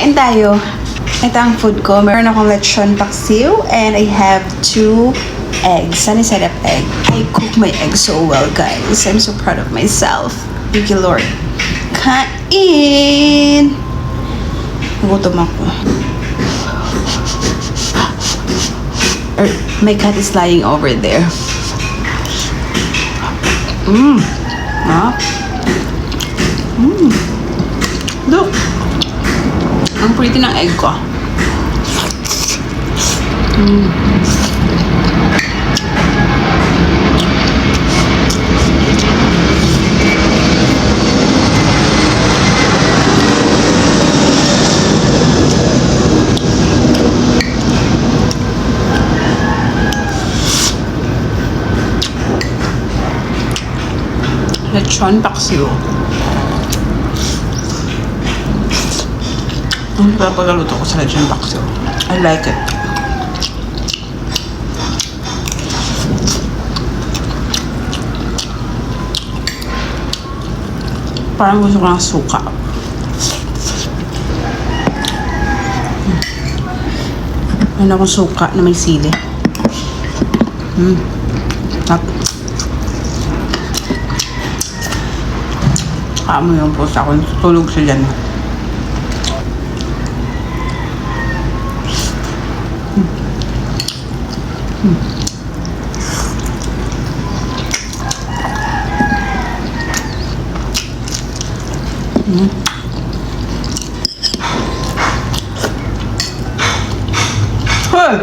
Kain tayo. Ito ang food ko. Meron akong lechon paksiw and I have 2 eggs. Sunny side up egg. I cook my eggs so well, guys. I'm so proud of myself. Thank you, Lord. Kain! Gutom ako. My cat is lying over there. Look! Ang pretty ng egg ko. Lechon paksiw. Ang pagkaluto ko sa lechon paksiw. I like it. Parang gusto ko ng suka. Ano akong suka na may sili. Tap. Kamo yung pusa ko. Tulog siya dyan. Hey!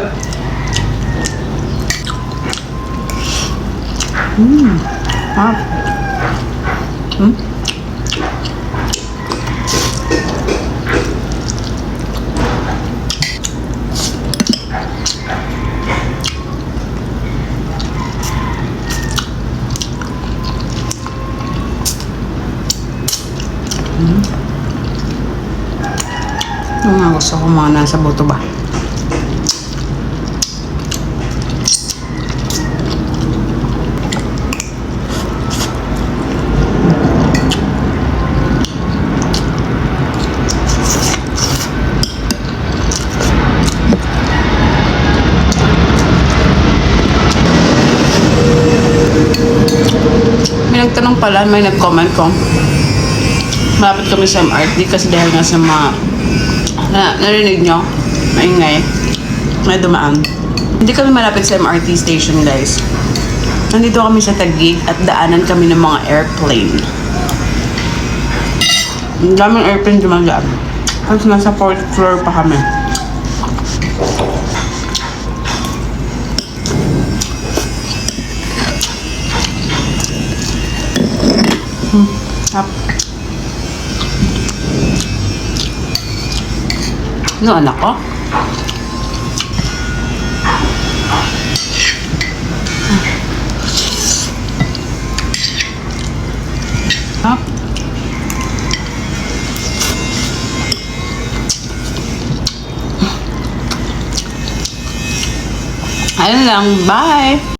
Ano nga gusto ko mga nasa buto ba? May nagtanong pala, may nag-comment ko. Malapit kami sa MRT kasi dahil nga sa mga narinig nyo, maingay, may dumaan. Hindi kami malapit sa MRT station, guys. Nandito kami sa Taguig at daanan kami ng mga airplane. Ang daming airplane dumagaan. Tapos nasa 4th floor pa kami. No, anak ko. Ayun lang. Bye!